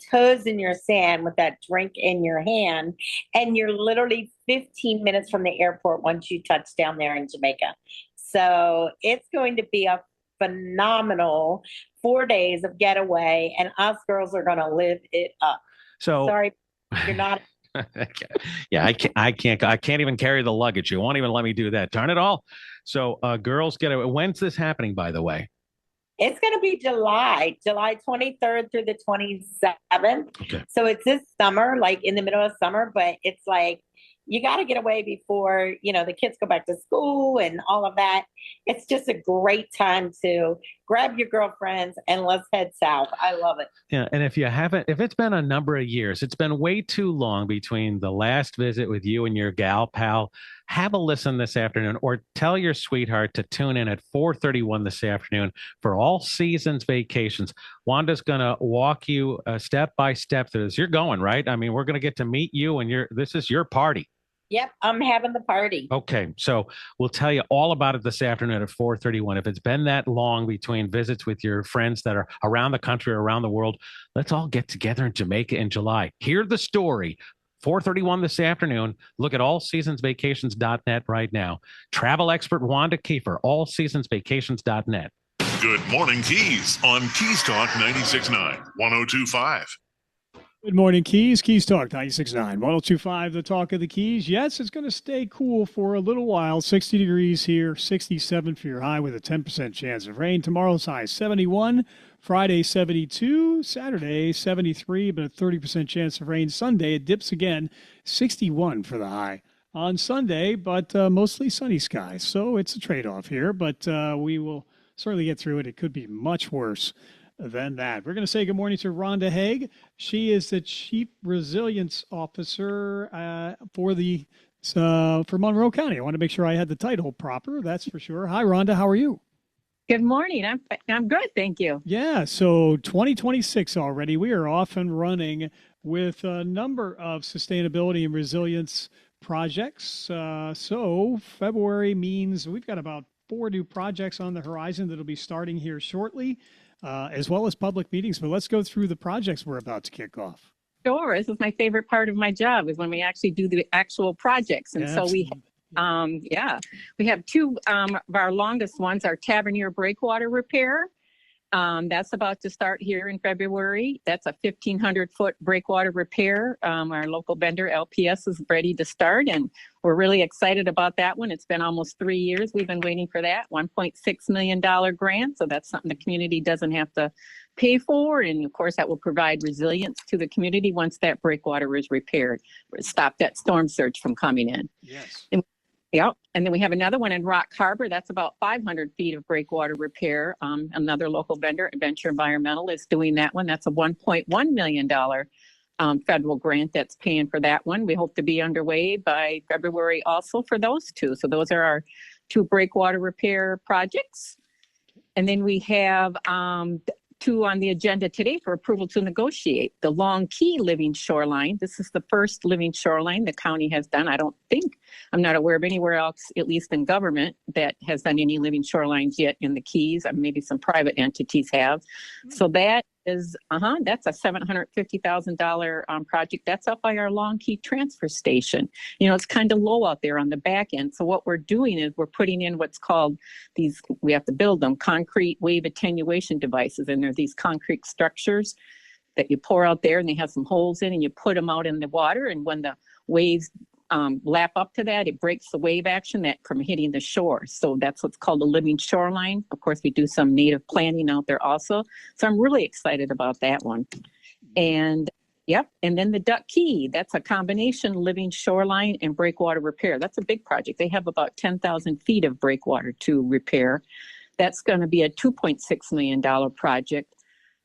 toes in your sand with that drink in your hand, and you're literally 15 minutes from the airport once you touch down there in Jamaica. So it's going to be a phenomenal 4 days of getaway, and us girls are going to live it up. So sorry. You're not. Yeah, I can't even carry the luggage. You won't even let me do that. Darn it all. So girls get it. When's this happening, by the way? It's going to be July 23rd through the 27th. Okay. So it's this summer, like in the middle of summer, but it's like, you got to get away before, the kids go back to school and all of that. It's just a great time to grab your girlfriends and let's head south. I love it. Yeah. And if it's been a number of years, it's been way too long between the last visit with you and your gal pal, have a listen this afternoon, or tell your sweetheart to tune in at 4:31 this afternoon for All Seasons Vacations. Wanda's going to walk you step by step through this. You're going, right? I mean, we're going to get to meet you, and this is your party. Yep, I'm having the party. Okay, so we'll tell you all about it this afternoon at 4:31. If it's been that long between visits with your friends that are around the country or around the world, let's all get together in Jamaica in July. Hear the story 4:31 this afternoon. Look at allseasonsvacations.net right now. Travel expert Wanda Kiefer, allseasonsvacations.net. Good morning, Keys on Keys Talk 96.9, 102.5. Good morning, Keys. Keys Talk 96.9, 102.5, the talk of the Keys. Yes, it's going to stay cool for a little while. 60 degrees here, 67 for your high with a 10% chance of rain. Tomorrow's high 71, Friday 72, Saturday 73, but a 30% chance of rain. Sunday it dips again, 61 for the high on Sunday, but mostly sunny skies. So it's a trade-off here, but we will certainly get through it. It could be much worse than that. We're going to say good morning to Rhonda Haig. She is the Chief Resilience Officer for Monroe County. I want to make sure I had the title proper. That's for sure. Hi, Rhonda. How are you? Good morning. I'm good, thank you. Yeah. So 2026 already. We are off and running with a number of sustainability and resilience projects. So February means we've got about 4 new projects on the horizon that'll be starting here shortly. As well as public meetings. But let's go through the projects we're about to kick off. Sure. This is my favorite part of my job is when we actually do the actual projects. And so we have 2 of our longest ones, our Tavernier breakwater repair. That's about to start here in February. That's a 1,500-foot breakwater repair. Our local vendor, LPS, is ready to start, and we're really excited about that one. It's been almost 3 years. We've been waiting for that $1.6 million grant, so that's something the community doesn't have to pay for, and of course that will provide resilience to the community once that breakwater is repaired. Stop that storm surge from coming in. Yes. Yep. And then we have another one in Rock Harbor. That's about 500 feet of breakwater repair. Another local vendor, Adventure Environmental, is doing that one. That's a $1.1 million federal grant that's paying for that one. We hope to be underway by February also for those 2. So those are our 2 breakwater repair projects. And then we have 2 on the agenda today for approval to negotiate. The Long Key Living Shoreline. This is the first living shoreline the county has done. I'm not aware of anywhere else, at least in government, that has done any living shorelines yet in the Keys. Maybe some private entities have. So that is, that's a $750,000 project. That's up by our Long Key transfer station. It's kind of low out there on the back end. So what we're doing is we're putting in what's called we have to build them, concrete wave attenuation devices. And they're these concrete structures that you pour out there, and they have some holes in, and you put them out in the water. And when the waves lap up to that, it breaks the wave action from hitting the shore. So that's what's called a living shoreline. Of course, we do some native planting out there also. So I'm really excited about that one. And and then the Duck Key, that's a combination living shoreline and breakwater repair. That's a big project. They have about 10,000 feet of breakwater to repair. That's going to be a $2.6 million project.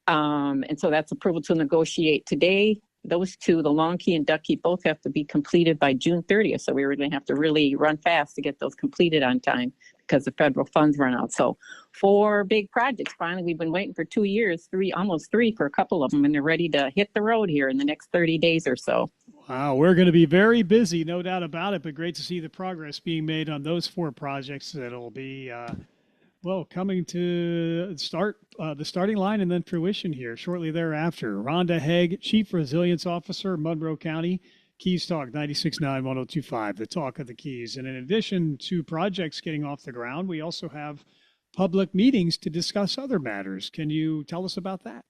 And so that's approval to negotiate today. Those 2, the Long Key and Duck Key, both have to be completed by June 30th. So we're going to have to really run fast to get those completed on time because the federal funds run out. So 4 big projects. Finally, we've been waiting for 2 years, almost 3 for a couple of them, and they're ready to hit the road here in the next 30 days or so. Wow, we're going to be very busy, no doubt about it, but great to see the progress being made on those 4 projects. That'll be coming to the starting line and then fruition here shortly thereafter. Rhonda Haig, Chief Resilience Officer, Monroe County, Keys Talk 96.9, 102.5, the talk of the Keys. And in addition to projects getting off the ground, we also have public meetings to discuss other matters. Can you tell us about that?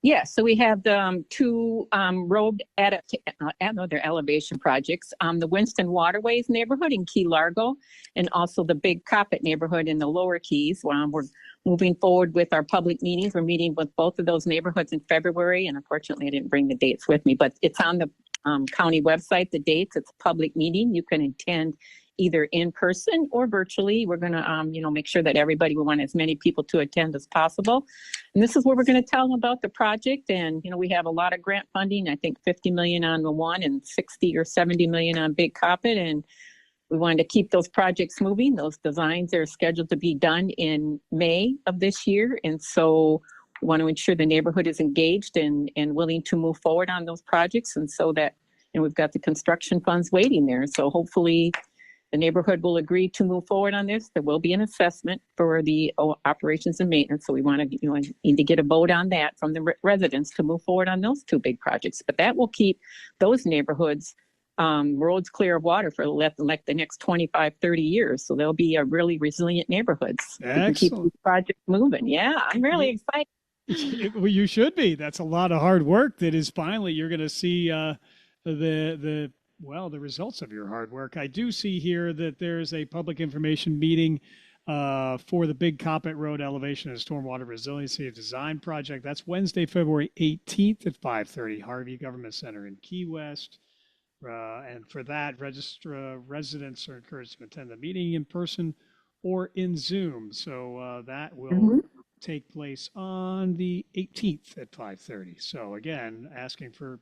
Yes, so we have the 2 road elevation projects, the Winston Waterways neighborhood in Key Largo, and also the Big Coppet neighborhood in the Lower Keys. We're moving forward with our public meetings. We're meeting with both of those neighborhoods in February, and unfortunately I didn't bring the dates with me, but it's on the county website, the dates. It's a public meeting. You can attend either in person or virtually. We're going to, make sure that we want as many people to attend as possible. And this is where we're going to tell them about the project. And, we have a lot of grant funding, I think 50 million on the one and 60 or 70 million on Big Coppet. And we wanted to keep those projects moving. Those designs are scheduled to be done in May of this year. And so we want to ensure the neighborhood is engaged and willing to move forward on those projects. And so that, we've got the construction funds waiting there. So hopefully the neighborhood will agree to move forward on this. There will be an assessment for the operations and maintenance. So we want to, need to get a vote on that from the residents to move forward on those two big projects. But that will keep those neighborhoods roads clear of water for like the next 25, 30 years. So they'll be a really resilient neighborhoods. We can keep these projects moving. Yeah, I'm really excited. Well, you should be. That's a lot of hard work that is finally you're going to see the results of your hard work. I do see here that there's a public information meeting for the Big Coppet Road Elevation and Stormwater Resiliency Design Project. That's Wednesday, February 18th at 5:30, Harvey Government Center in Key West. And for that, residents are encouraged to attend the meeting in person or in Zoom. So that will take place on the 18th at 5:30. So again, asking for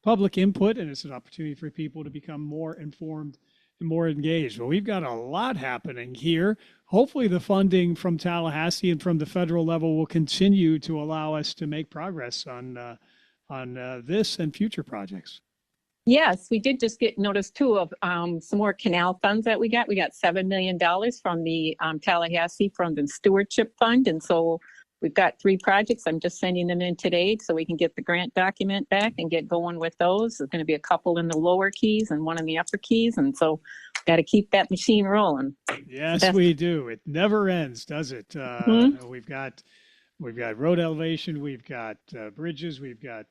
public input, and it's an opportunity for people to become more informed and more engaged. Well, we've got a lot happening here. Hopefully the funding from Tallahassee and from the federal level will continue to allow us to make progress on this and future projects. Yes, we did just get notice too of some more canal funds that we got. We got $7 million from the Tallahassee from the Stewardship Fund. And so we've got 3 projects. I'm just sending them in today so we can get the grant document back and get going with those. There's going to be a couple in the lower keys and one in the upper keys. And so got to keep that machine rolling. Yes, we do. It never ends, does it? We've got road elevation. We've got bridges. We've got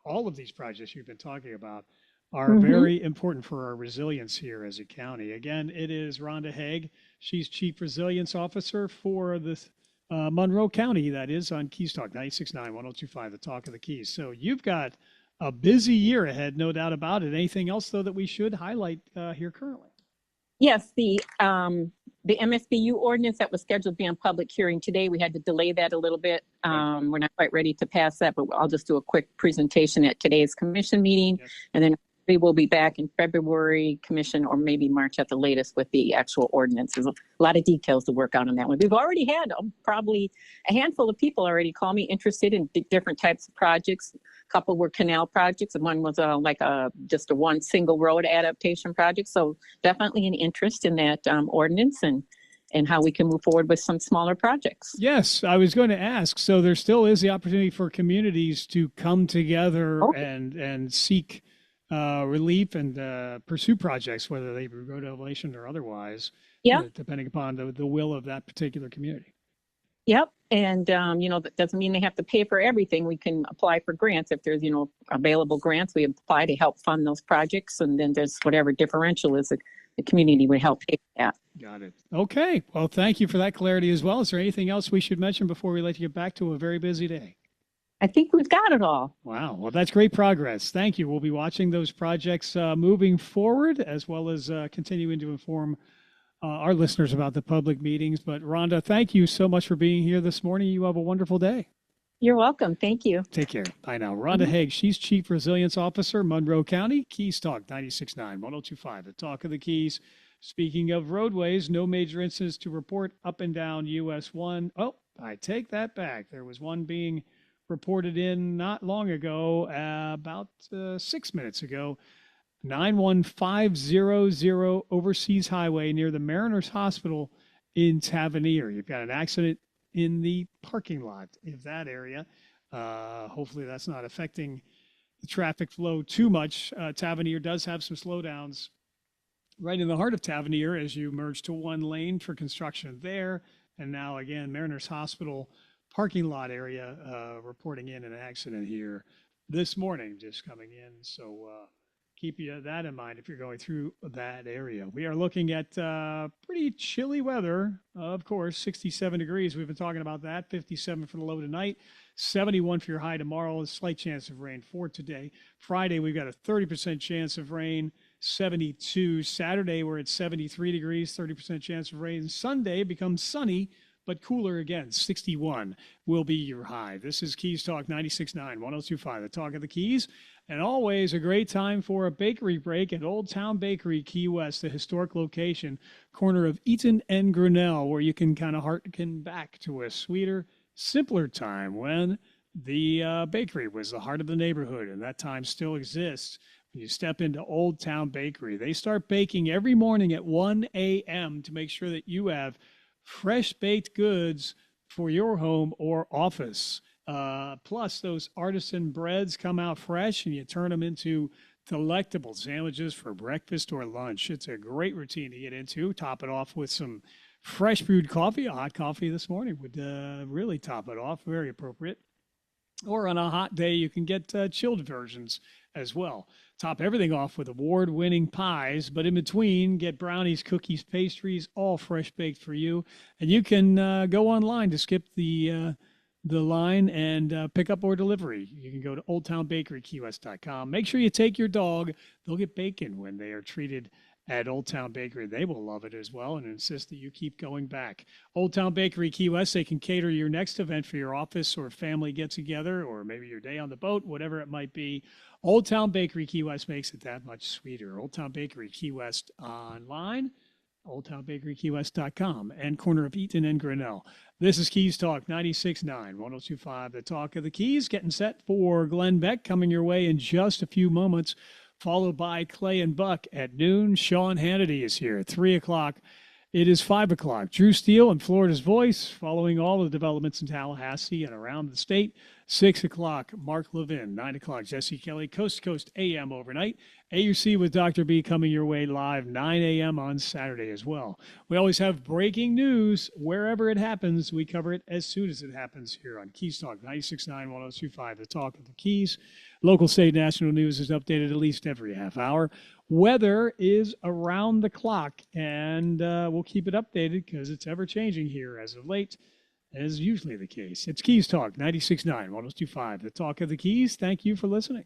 all of these projects you've been talking about are very important for our resilience here as a county. Again, it is Rhonda Haig. She's Chief Resilience Officer for the Monroe County. That is on Keys Talk 96.9, 102.5, the Talk of the Keys. So you've got a busy year ahead, no doubt about it. Anything else, though, that we should highlight here currently? Yes, the MSBU ordinance that was scheduled to be on public hearing today, we had to delay that a little bit. We're not quite ready to pass that, but I'll just do a quick presentation at today's commission meeting. Yes. And then we will be back in February commission or maybe March at the latest with the actual ordinance. There's a lot of details to work out on that one. We've already had probably a handful of people already call me interested in different types of projects. A couple were canal projects and one was just a one single road adaptation project. So definitely an interest in that ordinance and how we can move forward with some smaller projects. Yes, I was going to ask. So there still is the opportunity for communities to come together and seek relief and pursue projects, whether they be road elevation or otherwise, depending upon the will of that particular community. Yep. And, that doesn't mean they have to pay for everything. We can apply for grants. If there's, available grants, we apply to help fund those projects. And then there's whatever differential is, the community would help pay for that. Got it. Okay. Well, thank you for that clarity as well. Is there anything else we should mention before we let you get back to a very busy day? I think we've got it all. Wow. Well, that's great progress. Thank you. We'll be watching those projects moving forward, as well as continuing to inform our listeners about the public meetings. But Rhonda, thank you so much for being here this morning. You have a wonderful day. You're welcome. Thank you. Take care. Bye now. Rhonda Haig, she's Chief Resilience Officer, Monroe County. Keys Talk 96.9, 102.5, the Talk of the Keys. Speaking of roadways, no major incidents to report up and down US 1. Oh, I take that back. There was one being reported in not long ago, about 6 minutes ago, 91500 Overseas Highway near the Mariners Hospital in Tavernier. You've got an accident in the parking lot of that area. Hopefully that's not affecting the traffic flow too much. Tavernier does have some slowdowns right in the heart of Tavernier as you merge to one lane for construction there. And now again, Mariners Hospital parking lot area reporting in an accident here this morning, just coming in. So keep that in mind if you're going through that area. We are looking at pretty chilly weather, of course, 67 degrees. We've been talking about that. 57 for the low tonight, 71 for your high tomorrow. A slight chance of rain for today. Friday, we've got a 30% chance of rain, 72. Saturday, we're at 73 degrees, 30% chance of rain. Sunday becomes sunny, but cooler again. 61 will be your high. This is Keys Talk 96.9, 102.5, the Talk of the Keys. And always a great time for a bakery break at Old Town Bakery, Key West, the historic location, corner of Eaton and Grinnell, where you can kind of harken back to a sweeter, simpler time when the bakery was the heart of the neighborhood, and that time still exists. You step into Old Town Bakery. They start baking every morning at 1 a.m. to make sure that you have fresh baked goods for your home or office. Plus, those artisan breads come out fresh and you turn them into delectable sandwiches for breakfast or lunch. It's a great routine to get into. Top it off with some fresh brewed coffee. A hot coffee this morning would really top it off. Very appropriate. Or on a hot day, you can get chilled versions as well. Top everything off with award-winning pies, but in between, get brownies, cookies, pastries, all fresh baked for you. And you can go online to skip the line and pick up or delivery. You can go to oldtownbakerykeywest.com. Make sure you take your dog. They'll get bacon when they are treated at Old Town Bakery. They will love it as well and insist that you keep going back. Old Town Bakery Key West, they can cater your next event for your office or family get-together or maybe your day on the boat, whatever it might be. Old Town Bakery Key West makes it that much sweeter. Old Town Bakery Key West online, oldtownbakerykeywest.com, and corner of Eaton and Grinnell. This is Keys Talk 96.9, 102.5, the talk of the Keys. Getting set for Glenn Beck coming your way in just a few moments, followed by Clay and Buck at noon. Sean Hannity is here at 3 o'clock. It is 5 o'clock. Drew Steele and Florida's Voice, following all the developments in Tallahassee and around the state. 6 o'clock, Mark Levin. 9 o'clock, Jesse Kelly, Coast to Coast AM overnight. AUC with Dr. B coming your way live 9 a.m. on Saturday as well. We always have breaking news wherever it happens. We cover it as soon as it happens here on Keys Talk 96.9, 102.5, the talk of the Keys. Local, state, national news is updated at least every half hour. Weather is around the clock, and we'll keep it updated because it's ever-changing here as of late, as usually the case. It's Keys Talk 96.9, 102.5, the talk of the Keys. Thank you for listening.